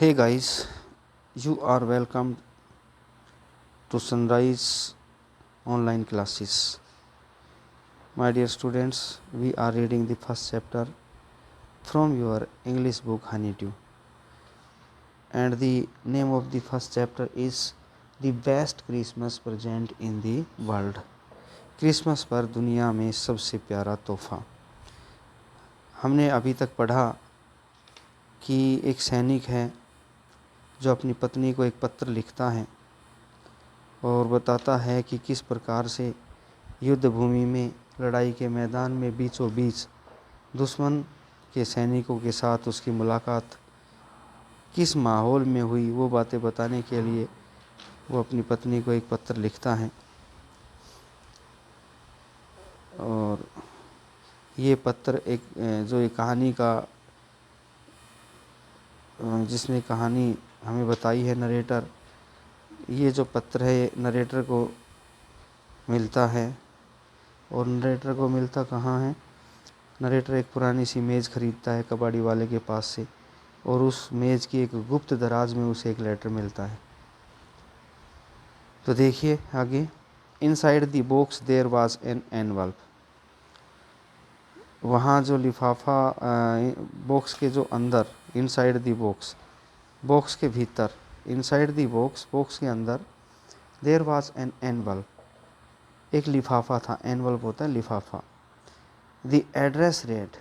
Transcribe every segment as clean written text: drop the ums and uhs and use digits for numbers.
Hey guys, you are welcome to Sunrise online classes. My dear students, we are reading the first chapter from your English book Honeydew. And the name of the first chapter is The Best Christmas Present in the World. Christmas पर दुनिया में सबसे प्यारा तोहफा। हमने अभी तक पढ़ा कि एक सैनिक है जो अपनी पत्नी को एक पत्र लिखता है और बताता है कि किस प्रकार से युद्ध भूमि में लड़ाई के मैदान में बीचों बीच दुश्मन के सैनिकों के साथ उसकी मुलाकात किस माहौल में हुई, वो बातें बताने के लिए वो अपनी पत्नी को एक पत्र लिखता है। और ये पत्र एक कहानी का जिसने कहानी हमें बताई है नरेटर, ये जो पत्र है नरेटर को मिलता है। और नरेटर को मिलता कहाँ है? नरेटर एक पुरानी सी मेज़ खरीदता है कबाड़ी वाले के पास से, और उस मेज़ की एक गुप्त दराज में उसे एक लेटर मिलता है। तो देखिए आगे, inside the box there was an envelope. वहाँ जो लिफाफा बॉक्स के जो अंदर, इनसाइड द बॉक्स, बॉक्स के भीतर, इनसाइड द बॉक्स, बॉक्स के अंदर, देयर वाज एन एनवल्प, एक लिफाफा था। एनवल्प होता है लिफाफा। द एड्रेस रेड,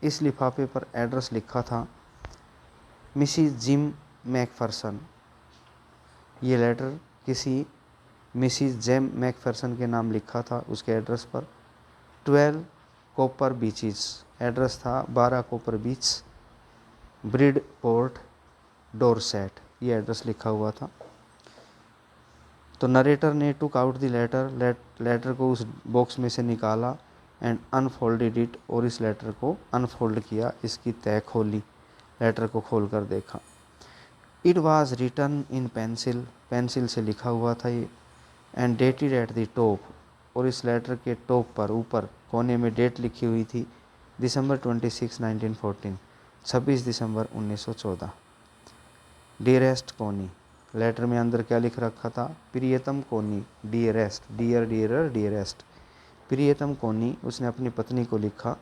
इस लिफाफे पर एड्रेस लिखा था मिसिज जिम मैकफरसन। ये लेटर किसी मिसिज जेम मैकफरसन के नाम लिखा था उसके एड्रेस पर। 12 कॉपर बीचेस, एड्रेस था 12 कॉपर बीच, ब्रिड पोर्ट, डोरसेट, ये एड्रेस लिखा हुआ था। तो नरेटर ने टुक आउट द लेटर को उस बॉक्स में से निकाला एंड अनफोल्डेड इट, और इस लेटर को अनफोल्ड किया, इसकी तह खोली, लेटर को खोल कर देखा। It was written in pencil, pencil से लिखा हुआ था ये, and dated at the top, और इस लेटर के टॉप पर ऊपर कोने में डेट लिखी हुई थी दिसंबर 26, 1914, 26 दिसंबर 1914। डियरेस्ट कोनी, लेटर में अंदर क्या लिख रखा था? प्रियतम कोनी, डियरेस्ट, डियर डियरर डियरेस्ट, प्रियतम कोनी, उसने अपनी पत्नी को लिखा,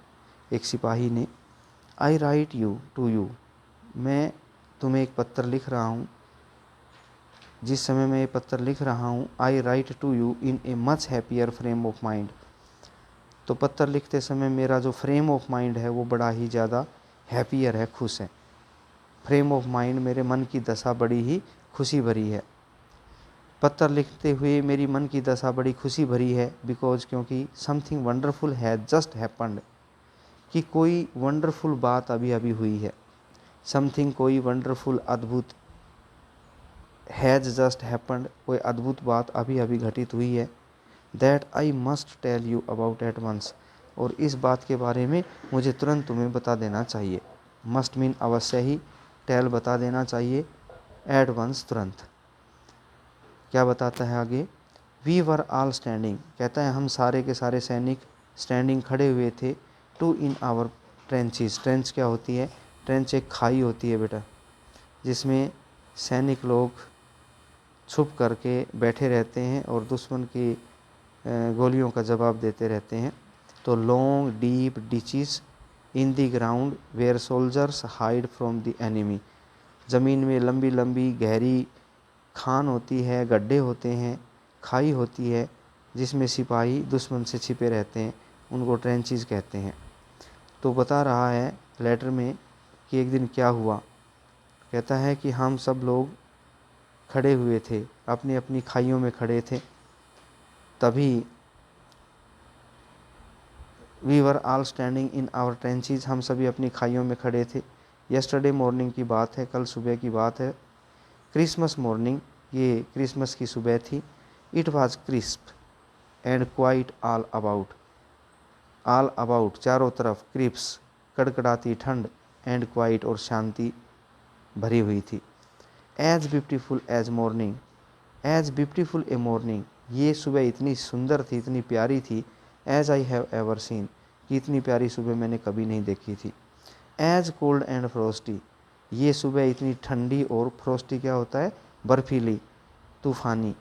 एक सिपाही ने। आई राइट यू टू यू, मैं तुम्हें एक पत्र लिख रहा हूँ। जिस समय मैं ये पत्र लिख रहा हूँ, I write to you in a much happier frame of mind, तो पत्र लिखते समय मेरा जो फ्रेम ऑफ माइंड है वो बड़ा ही ज़्यादा हैप्पियर है, खुश है। फ्रेम ऑफ माइंड, मेरे मन की दशा बड़ी ही खुशी भरी है। पत्र लिखते हुए मेरी मन की दशा बड़ी खुशी भरी है, बिकॉज, क्योंकि something wonderful has just happened, कि कोई वंडरफुल बात अभी अभी हुई है। समथिंग, कोई, वंडरफुल, अद्भुत, हैज़ जस्ट हैपन्ड, कोई अद्भुत बात अभी अभी घटित हुई है। That I must tell you about at once, और इस बात के बारे में मुझे तुरंत तुम्हें बता देना चाहिए। मस्ट मीन अवश्य ही, टेल बता देना चाहिए, एट वंस तुरंत। क्या बताता है आगे? वी वर ऑल स्टैंडिंग, कहता है हम सारे के सारे सैनिक स्टैंडिंग, खड़े हुए थे, to in our trenches. Trench क्या होती है? ट्रेंच एक खाई होती है बेटा, जिसमें सैनिक लोग छुप करके बैठे रहते हैं और दुश्मन की गोलियों का जवाब देते रहते हैं। तो long deep ditches in the ground where soldiers hide from the enemy, ज़मीन में लंबी लंबी गहरी खान होती है, गड्ढे होते हैं, खाई होती है, जिसमें सिपाही दुश्मन से छिपे रहते हैं, उनको ट्रेंचेस कहते हैं। तो बता रहा है लेटर में कि एक दिन क्या हुआ। कहता है कि हम सब लोग खड़े हुए थे, अपनी अपनी खाइयों में खड़े थे, तभी we were all standing in our trenches, हम सभी अपनी खाइयों में खड़े थे। यस्टरडे मॉर्निंग की बात है, कल सुबह की बात है। क्रिसमस मॉर्निंग, ये क्रिसमस की सुबह थी। It was crisp and quite all about, all about चारों तरफ, क्रिप्स कड़कड़ाती ठंड, एंड क्वाइट और शांति भरी हुई थी। As beautiful as morning, as beautiful a morning, ये सुबह इतनी सुंदर थी, इतनी प्यारी थी। As I have ever seen, कि इतनी प्यारी सुबह मैंने कभी नहीं देखी थी। एज कोल्ड एंड फ्रोस्टी, ये सुबह इतनी ठंडी और फ्रोस्टी क्या होता है, बर्फीली, तूफ़ानी।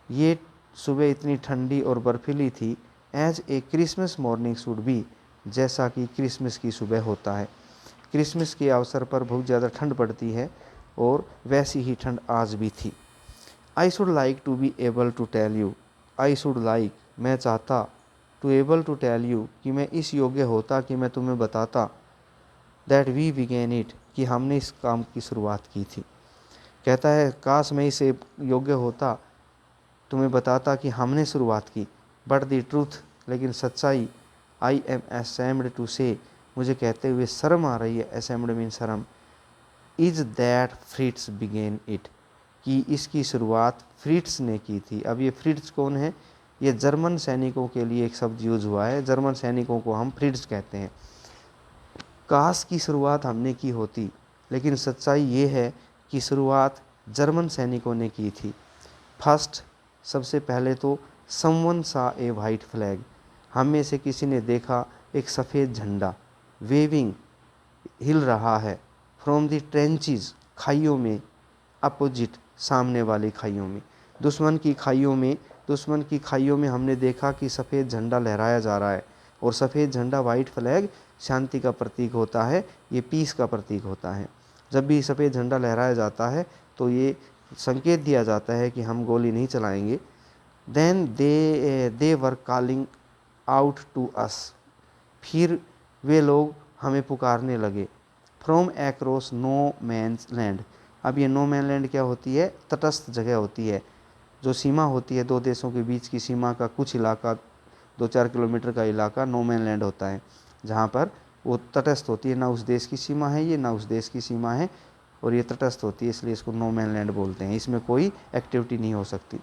ये सुबह इतनी ठंडी और बर्फीली थी, as a Christmas morning should be, जैसा कि क्रिसमस की सुबह होता है। क्रिसमस के अवसर पर बहुत ज़्यादा ठंड पड़ती है और वैसी ही ठंड आज भी थी। I should like to be able to tell you, I should like मैं चाहता, to able to tell you कि मैं इस योग्य होता कि मैं तुम्हें बताता, दैट वी बिगेन इट कि हमने इस काम की शुरुआत की थी। कहता है काश मैं इसे योग्य होता, तुम्हें बताता कि हमने शुरुआत की। बट द ट्रूथ, लेकिन सच्चाई, आई एम असेम्ड टू से, मुझे कहते हुए शर्म आ रही है, असेम्ड मीन शर्म, is that Fritz began it कि इसकी शुरुआत फ्रिट्स ने की थी। अब ये फ्रिट्स कौन है, ये जर्मन सैनिकों के लिए एक शब्द यूज हुआ है, जर्मन सैनिकों को हम फ्रिट्स कहते हैं। काश की शुरुआत हमने की होती, लेकिन सच्चाई ये है कि शुरुआत जर्मन सैनिकों ने की थी। फर्स्ट, सबसे पहले तो समवन सा ए वाइट फ्लैग, हम में से किसी ने देखा एक सफ़ेद झंडा, वेविंग हिल रहा है, फ्रॉम द ट्रेंचेस खाइयों में, अपोजिट सामने वाली खाइयों में, दुश्मन की खाइयों में हमने देखा कि सफ़ेद झंडा लहराया जा रहा है। और सफ़ेद झंडा वाइट फ्लैग शांति का प्रतीक होता है, ये पीस का प्रतीक होता है। जब भी सफ़ेद झंडा लहराया जाता है तो ये संकेत दिया जाता है कि हम गोली नहीं चलाएंगे। Then they were calling out to us, फिर वे लोग हमें पुकारने लगे। From across no man's land, अब ये नो मैन लैंड क्या होती है, तटस्थ जगह होती है, जो सीमा होती है दो देशों के बीच की सीमा का कुछ इलाका, 2-4 किलोमीटर का इलाका नो मैन लैंड होता है, जहाँ पर वो तटस्थ होती है, ना उस देश की सीमा है ये, ना उस देश की सीमा है, और ये तटस्थ होती है, इसलिए इसको नो मैन लैंड बोलते हैं, इसमें कोई एक्टिविटी नहीं हो सकती।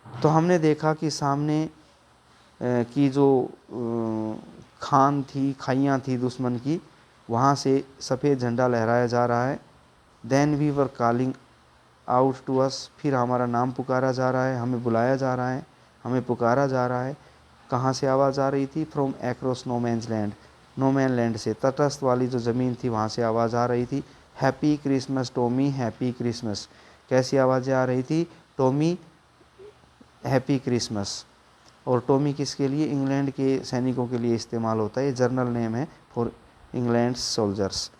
तो हमने देखा कि सामने की जो खान थी, खाइयाँ थी दुश्मन की, वहाँ से सफ़ेद झंडा लहराया जा रहा है। Then we were calling out to us, फिर हमारा नाम पुकारा जा रहा है, हमें बुलाया जा रहा है, हमें पुकारा जा रहा है। कहाँ से आवाज़ आ रही थी, from across no man's land, no man land से, तटस्थ वाली जो ज़मीन थी वहाँ से आवाज़ आ रही थी। Happy Christmas Tommy, happy Christmas, कैसी आवाज़ें आ रही थी, टॉमी हैप्पी क्रिसमस। और टॉमी किसके लिए, इंग्लैंड के सैनिकों के लिए इस्तेमाल होता है, ये जर्नल नेम है for England soldiers.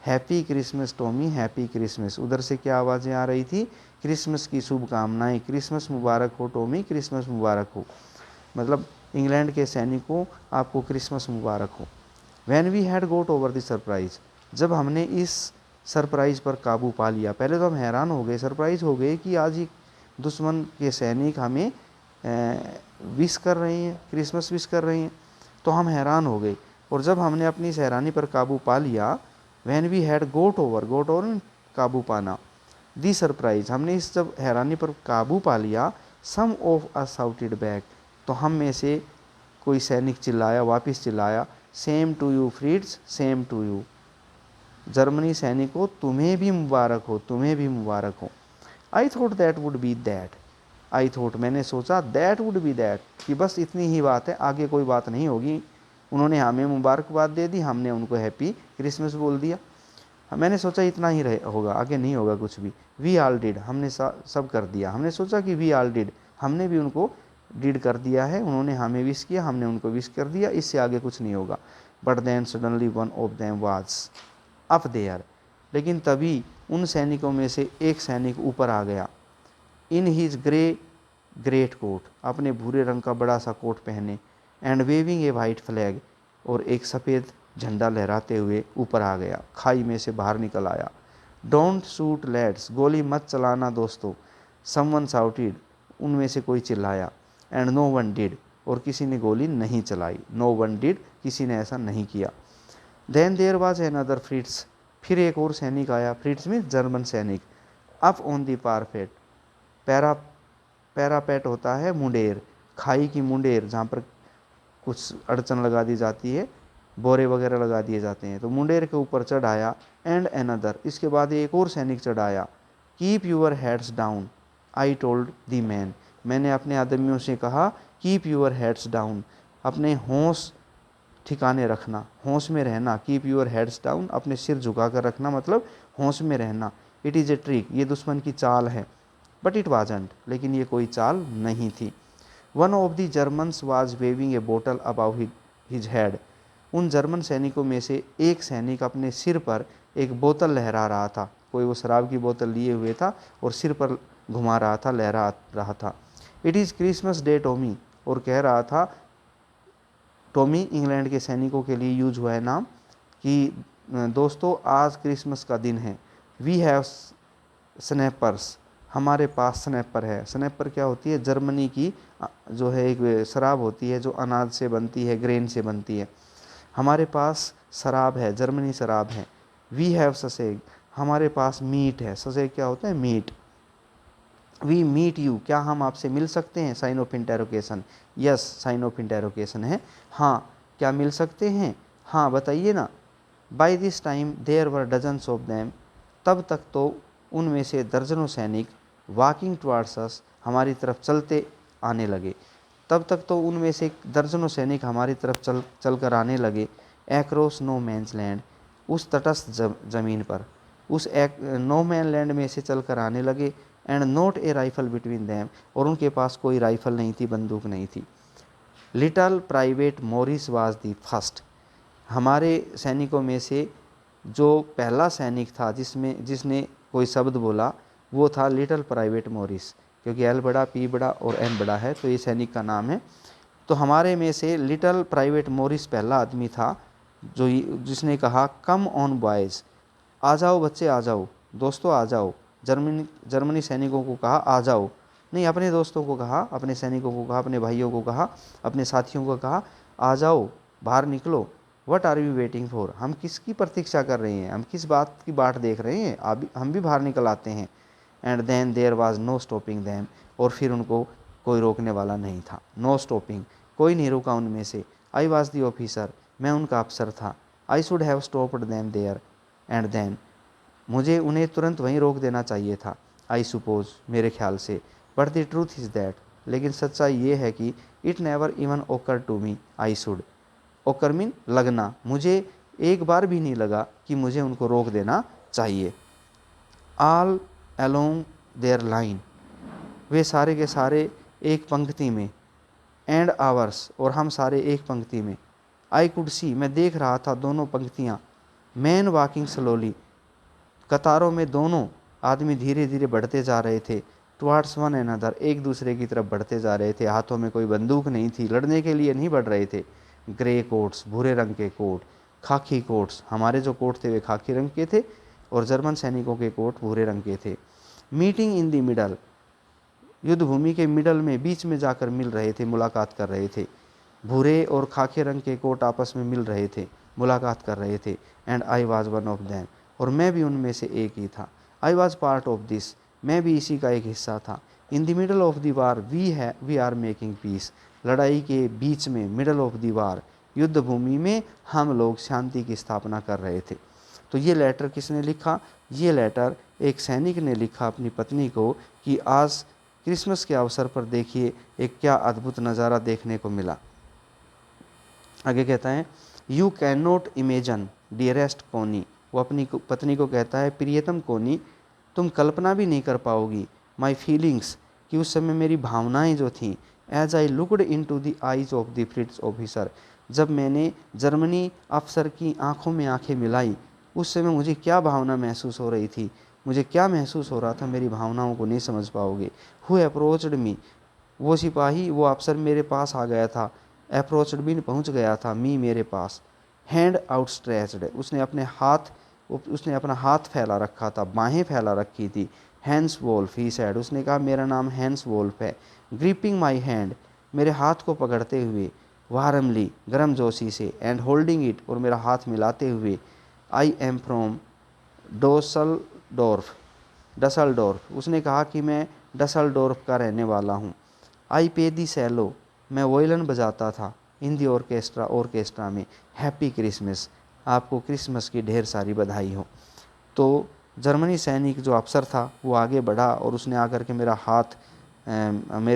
Happy Christmas Tommy, happy Christmas, उधर से क्या आवाज़ें आ रही थी, क्रिसमस की शुभकामनाएं, क्रिसमस मुबारक हो टॉमी, क्रिसमस मुबारक हो, मतलब इंग्लैंड के सैनिकों आपको क्रिसमस मुबारक हो। When we had got over the surprise, जब हमने इस सरप्राइज़ पर काबू पा लिया, पहले तो हम हैरान हो गए, सरप्राइज़ हो गए कि आज ही दुश्मन के सैनिक हमें विश कर रहे हैं, क्रिसमस विश कर रहे हैं, तो हम हैरान हो गए। और जब हमने अपनी इस हैरानी पर काबू पा लिया, when we had got over काबू पाना, दी सरप्राइज, हमने इस जब हैरानी पर काबू पा लिया, some of us shouted back, तो हम में से कोई सैनिक चिल्लाया, वापस चिल्लाया, same to you Fritz, same to you, Germany सैनिकों तुम्हें भी मुबारक हो, तुम्हें भी मुबारक हो। I thought that would be that, I thought मैंने सोचा, दैट वुड बी दैट कि बस इतनी ही बात है, आगे कोई बात नहीं होगी। उन्होंने हमें मुबारकबाद दे दी, हमने उनको हैप्पी क्रिसमस बोल दिया, मैंने सोचा इतना ही रहे होगा, आगे नहीं होगा कुछ भी। वी ऑल डिड, हमने सब कर दिया, हमने सोचा कि वी ऑल डिड, हमने भी उनको डिड कर दिया है, उन्होंने हमें विश किया, हमने उनको विश कर दिया, इससे आगे कुछ नहीं होगा। But then suddenly one of them was up there, लेकिन तभी उन सैनिकों में से एक सैनिक ऊपर आ गया, इन हीज ग्रेट कोट, अपने भूरे रंग का बड़ा सा कोट पहने, and waving a white flag, और एक सफ़ेद झंडा लहराते हुए ऊपर आ गया, खाई में से बाहर निकल आया। डोंट शूट लेट्स, गोली मत चलाना दोस्तों, समवन शाउटेड, उनमें से कोई चिल्लाया, एंड नो वन डिड, और किसी ने गोली नहीं चलाई, नो वन डिड, किसी ने ऐसा नहीं किया। Then there was another Fritz, फिर एक और सैनिक आया, फ्रिट्स में जर्मन सैनिक, up on the parapet, para parapet होता है मुंडेर, खाई की मुंडेर, जहाँ पर कुछ अड़चन लगा दी जाती है, बोरे वगैरह लगा दिए जाते हैं, तो मुंडेर के ऊपर चढ़ाया। एंड अनदर, इसके बाद एक और सैनिक चढ़ाया। Keep your heads down, I told the man, मैंने अपने आदमियों से कहा, कीप यूअर हेड्स डाउन, अपने होश ठिकाने रखना, होश में रहना, कीप योर हेड्स डाउन, अपने सिर झुका कर रखना मतलब होश में रहना। इट इज़ ए ट्रिक, ये दुश्मन की चाल है। बट इट वाजंट, लेकिन ये कोई चाल नहीं थी। One of the Germans was waving a bottle about his head, उन जर्मन सैनिकों में से एक सैनिक अपने सिर पर एक बोतल लहरा रहा था। कोई वो शराब की बोतल लिए हुए था और सिर पर घुमा रहा था, लहरा रहा था। It is Christmas day Tommy, और कह रहा था, टॉमी इंग्लैंड के सैनिकों के लिए यूज हुआ है नाम, कि दोस्तों आज क्रिसमस का दिन है। वी हैव स्नैपर्स, हमारे पास स्नैपर है। स्नैपर क्या होती है? जर्मनी की जो है एक शराब होती है जो अनाज से बनती है, ग्रेन से बनती है। हमारे पास शराब है, जर्मनी शराब है। वी हैव ससेग, हमारे पास मीट है। ससेग क्या होता है? मीट। वी मीट यू, क्या हम आपसे मिल सकते हैं? Sign of interrogation, yes sign of interrogation है, हाँ क्या मिल सकते हैं? हाँ बताइए ना। By this time there were dozens of them, तब तक तो उनमें से दर्जनों सैनिक वॉकिंग टुवार्ड्स अस, हमारी तरफ चलते आने लगे। तब तक तो उनमें से दर्जनों सैनिक हमारी तरफ चल कर आने लगे। एक्रॉस नो मैन्स लैंड, उस तटस्थ ज़मीन पर, उस एक नो मैन लैंड में से चल कर आने लगे। And not a rifle between them, और उनके पास कोई राइफल नहीं थी, बंदूक नहीं थी। Little private Morris was the first, हमारे सैनिकों में से जो पहला सैनिक था जिसने कोई शब्द बोला वो था लिटिल प्राइवेट मॉरिस, क्योंकि एल बड़ा, पी बड़ा और एम बड़ा है तो ये सैनिक का नाम है। तो हमारे में से लिटिल प्राइवेट मॉरिस पहला आदमी था जिसने कहा, कम ऑन बॉयज़, आ जाओ बच्चे आ जाओ, दोस्तों आ जाओ। जर्मनी सैनिकों को कहा आ जाओ, नहीं अपने दोस्तों को कहा, अपने सैनिकों को कहा, अपने भाइयों को कहा, अपने साथियों को कहा, आ जाओ बाहर निकलो। What are you waiting for, हम किसकी प्रतीक्षा कर रहे हैं, हम किस बात की बाट देख रहे हैं, अभी हम भी बाहर निकल आते हैं। And then there was no stopping them, और फिर उनको कोई रोकने वाला नहीं था। नो स्टॉपिंग, कोई नहीं रुका उनमें से। आई वाज दी ऑफिसर, मैं उनका अफसर था। I should have stopped them there and then, मुझे उन्हें तुरंत वहीं रोक देना चाहिए था। आई सुपोज, मेरे ख्याल से। But the truth is that, लेकिन सच्चाई ये है कि इट नेवर इवन ओकर टू मी आई शुड, ओकर मीन लगना, मुझे एक बार भी नहीं लगा कि मुझे उनको रोक देना चाहिए। ऑल अलोंग देयर लाइन, वे सारे के सारे एक पंक्ति में। एंड आवर्स, और हम सारे एक पंक्ति में। आई कुड सी, मैं देख रहा था दोनों पंक्तियाँ। मैन वॉकिंग स्लोली, कतारों में दोनों आदमी धीरे धीरे बढ़ते जा रहे थे। टुवार्ड्स वन अनदर, एक दूसरे की तरफ बढ़ते जा रहे थे। हाथों में कोई बंदूक नहीं थी, लड़ने के लिए नहीं बढ़ रहे थे। ग्रे कोट्स, भूरे रंग के कोट। खाकी कोट्स, हमारे जो कोट थे वे खाकी रंग के थे और जर्मन सैनिकों के कोट भूरे रंग के थे। मीटिंग इन द मिडल, युद्ध भूमि के मिडल में, बीच में जाकर मिल रहे थे, मुलाकात कर रहे थे। भूरे और खाके रंग के कोट आपस में मिल रहे थे, मुलाकात कर रहे थे। And I was one of them, और मैं भी उनमें से एक ही था। I was part of this, मैं भी इसी का एक हिस्सा था। In the middle of the war we are making peace, लड़ाई के बीच में, मिडल ऑफ द वार, युद्ध भूमि में हम लोग शांति की स्थापना कर रहे थे। तो ये लेटर किसने लिखा? ये लेटर एक सैनिक ने लिखा अपनी पत्नी को कि आज क्रिसमस के अवसर पर देखिए एक क्या अद्भुत नज़ारा देखने को मिला। आगे कहता है, you can not imagine dearest कोनी, वो अपनी पत्नी को कहता है, प्रियतम कोनी, तुम कल्पना भी नहीं कर पाओगी, माई फीलिंग्स, कि उस समय मेरी भावनाएं जो थीं। As I looked in to the eyes of the Fritz officer, जब मैंने जर्मनी अफसर की आंखों में आंखें मिलाई, उस समय मुझे क्या भावना महसूस हो रही थी, मुझे क्या महसूस हो रहा था, मेरी भावनाओं को नहीं समझ पाओगे। हु अप्रोच्ड मी, वो सिपाही, वो अफसर मेरे पास आ गया था। अप्रोच्ड मी, पहुंच गया था, मी मेरे पास। हैंड आउटस्ट्रेच्ड, उसने अपना हाथ फैला रखा था, बाहें फैला रखी थी। हैंस वोल्फ ही सैड, उसने कहा मेरा नाम हैंस वोल्फ है। ग्रिपिंग माई हैंड, मेरे हाथ को पकड़ते हुए। वारमली, गर्मजोशी से। एंड होल्डिंग इट, और मेरा हाथ मिलाते हुए। आई एम फ्रॉम डसलडोर्फ, उसने कहा कि मैं डसलडोर्फ का रहने वाला हूँ। आई पे दी सैलो, मैं वोयलन बजाता था। इन दी ऑर्केस्ट्रा में। हैप्पी क्रिसमस, आपको क्रिसमस की ढेर सारी बधाई हो। तो जर्मनी सैनिक जो अफसर था वो आगे बढ़ा और उसने आकर के मेरे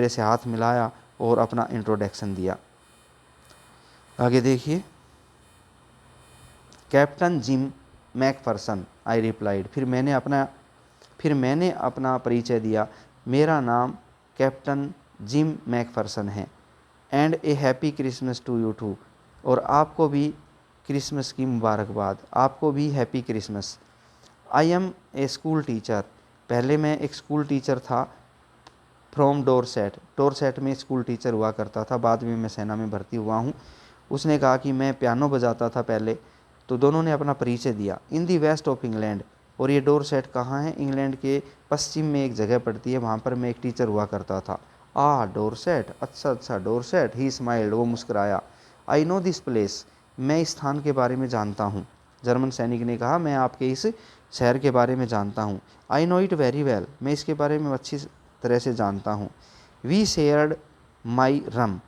से हाथ मिलाया और अपना इंट्रोडक्शन दिया। आगे देखिए, captain Jim Macpherson, I replied. फिर मैंने अपना परिचय दिया, मेरा नाम कैप्टन जिम मैकफरसन है। And a happy Christmas to you too, और आपको भी क्रिसमस की मुबारकबाद, आपको भी happy Christmas. I am a school teacher, पहले मैं एक स्कूल टीचर था, फ्रॉम डोरसेट, डोरसेट में स्कूल टीचर हुआ करता था, बाद में मैं सेना में भर्ती हुआ हूँ। उसने कहा कि मैं पियानो बजाता था पहले, तो दोनों ने अपना परिचय दिया। इन दी वेस्ट ऑफ इंग्लैंड, और ये डोरसेट कहाँ है? इंग्लैंड के पश्चिम में एक जगह पड़ती है, वहाँ पर मैं एक टीचर हुआ करता था। डोरसेट, अच्छा डोरसेट, ही स्माइल्ड, वो मुस्कुराया। आई नो दिस प्लेस, मैं इस स्थान के बारे में जानता हूँ। जर्मन सैनिक ने कहा, मैं आपके इस शहर के बारे में जानता हूँ। I know it very well, मैं इसके बारे में अच्छी तरह से जानता हूँ। वी शेयर्ड माई रम,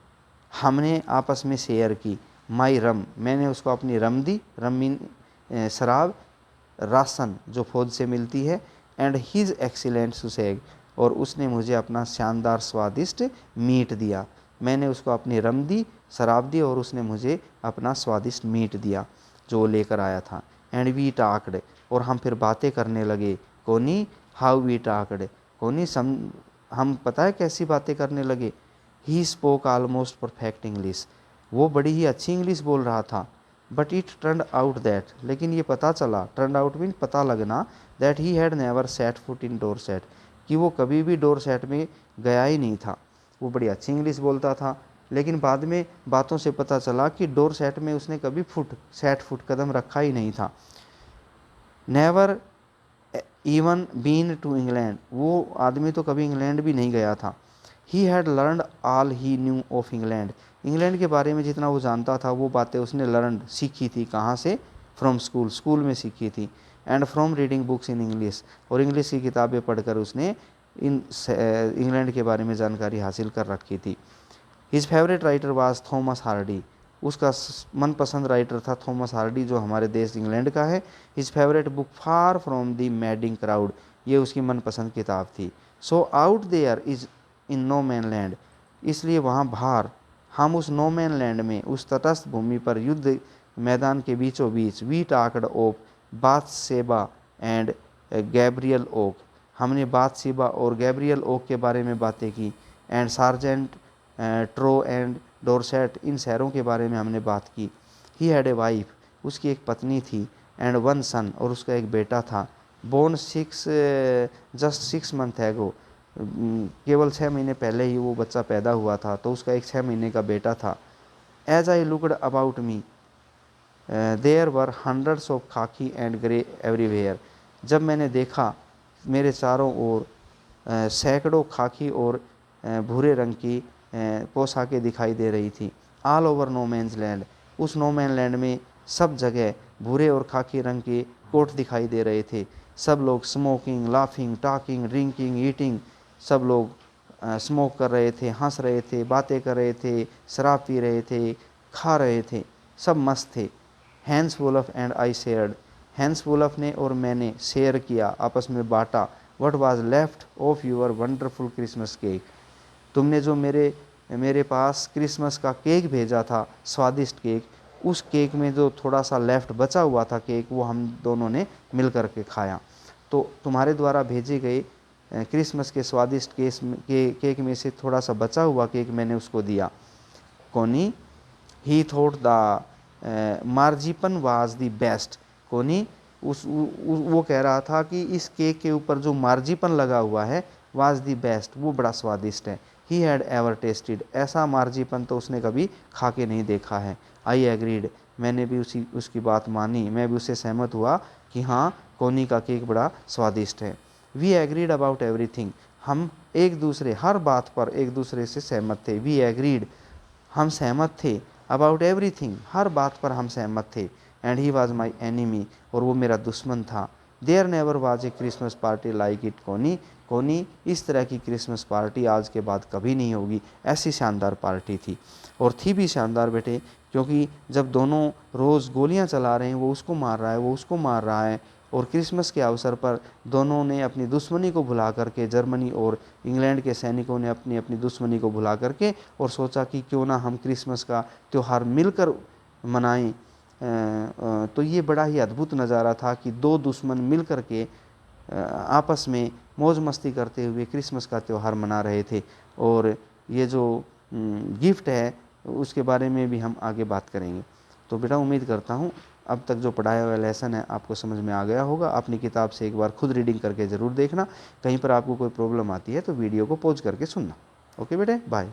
हमने आपस में शेयर की। माई रम, मैंने उसको अपनी रम दी, रम मीन शराब, राशन जो फौज से मिलती है। एंड हिज एक्सीलेंट सुसेग, और उसने मुझे अपना शानदार स्वादिष्ट मीट दिया। मैंने उसको अपनी रम दी, शराब दी, और उसने मुझे अपना स्वादिष्ट मीट दिया जो वो लेकर आया था। एंड वी टाक्ड, और हम फिर बातें करने लगे। कोनी, हाउ वी टाक्ड, कोनी हम पता है कैसी बातें करने लगे। He spoke almost perfect English, वो बड़ी ही अच्छी इंग्लिश बोल रहा था। But it turn out that, लेकिन ये पता चला, टर्न आउट मीन पता लगना, that he had never set foot in Dorset, कि वो कभी भी डोरसेट में गया ही नहीं था। वो बड़ी अच्छी इंग्लिश बोलता था, लेकिन बाद में बातों से पता चला कि डोरसेट में उसने कभी सेट फुट कदम रखा ही नहीं था। Never even been to England, वो आदमी तो कभी इंग्लैंड भी नहीं गया था। He had learned all he knew of England, England के बारे में जितना वो जानता था वो बातें उसने लर्नड, सीखी थी। कहाँ से? फ्रॉम स्कूल, स्कूल में सीखी थी। And from reading books in English, और इंग्लिश की किताबें पढ़कर उसने इंग्लैंड के बारे में जानकारी हासिल कर रखी थी। His favourite writer was Thomas Hardy, उसका मनपसंद राइटर था थॉमस हार्डी, जो हमारे देश इंग्लैंड का है। His favourite book far from the madding crowd, ये उसकी मनपसंद किताब थी। So out there is in no man land, इसलिए वहाँ बाहर, हम उस नो मैन लैंड में, उस तटस्थ भूमि पर, युद्ध मैदान के बीचों बीच, we talked of Bathsheba and Gabriel Oak, हमने बाथशेबा और गैब्रियल ओक के बारे में बातें की। एंड सार्जेंट ट्रो एंड डोरसेट, इन शहरों के बारे में हमने बात की। ही हैड ए वाइफ, उसकी एक पत्नी थी। एंड वन सन, और उसका एक बेटा था। बोर्न जस्ट 6 मंथ एगो, केवल 6 महीने पहले ही वो बच्चा पैदा हुआ था, तो उसका एक 6 महीने का बेटा था। As I looked about me there were hundreds of khaki and grey everywhere, जब मैंने देखा मेरे चारों ओर सैकड़ों खाकी और भूरे रंग की पोशाकें दिखाई दे रही थी। All over no man's land, उस नो मैन लैंड में सब जगह भूरे और खाकी रंग के कोट दिखाई दे रहे थे। सब लोग smoking, laughing, talking, drinking, eating, सब लोग स्मोक कर रहे थे, हंस रहे थे, बातें कर रहे थे, शराब पी रहे थे, खा रहे थे, सब मस्त थे। Hans Wolf and I shared, Hans Wolf ने और मैंने शेयर किया, आपस में बांटा। What was left of your wonderful Christmas cake, तुमने जो मेरे पास क्रिसमस का केक भेजा था, स्वादिष्ट केक, उस केक में जो थोड़ा सा लेफ्ट बचा हुआ था केक, वो हम दोनों ने मिल कर के खाया। तो तुम्हारे द्वारा भेजे गए क्रिसमस के स्वादिष्ट केक में से थोड़ा सा बचा हुआ केक मैंने उसको दिया। Connie, he thought the marzipan was the best, Connie वो कह रहा था कि इस केक के ऊपर जो मार्जिपन लगा हुआ है, वाज द बेस्ट, वो बड़ा स्वादिष्ट है। ही हैड एवर टेस्टेड, ऐसा मार्जिपन तो उसने कभी खा के नहीं देखा है। आई एग्रीड, मैंने भी उसकी बात मानी, मैं भी उससे सहमत हुआ कि हाँ, कोनी का केक बड़ा स्वादिष्ट है। वी एग्रीड अबाउट एवरीथिंग, हम एक दूसरे हर बात पर एक दूसरे से सहमत थे। वी एग्रीड, हम सहमत थे। अबाउट एवरीथिंग, हर बात पर हम सहमत थे। And he was my enemy, और वो मेरा दुश्मन था। There never was a Christmas party like it Connie, Connie इस तरह की क्रिसमस पार्टी आज के बाद कभी नहीं होगी। ऐसी शानदार पार्टी थी, और थी भी शानदार बेटे, क्योंकि जब दोनों रोज़ गोलियां चला रहे हैं, वो उसको मार रहा है, वो उसको मार रहा है, और क्रिसमस के अवसर पर दोनों ने अपनी दुश्मनी को भुला करके, जर्मनी और इंग्लैंड के सैनिकों ने अपनी अपनी दुश्मनी को भुला करके और सोचा कि क्यों ना हम क्रिसमस का त्यौहार मिलकर मनाएं। तो ये बड़ा ही अद्भुत नज़ारा था कि दो दुश्मन मिल कर के आपस में मौज मस्ती करते हुए क्रिसमस का त्यौहार मना रहे थे। और ये जो गिफ्ट है उसके बारे में भी हम आगे बात करेंगे। तो बेटा उम्मीद करता हूँ अब तक जो पढ़ाया हुआ लेसन है आपको समझ में आ गया होगा। अपनी किताब से एक बार खुद रीडिंग करके ज़रूर देखना। कहीं पर आपको कोई प्रॉब्लम आती है तो वीडियो को पॉज करके सुनना। ओके बेटे, बाय।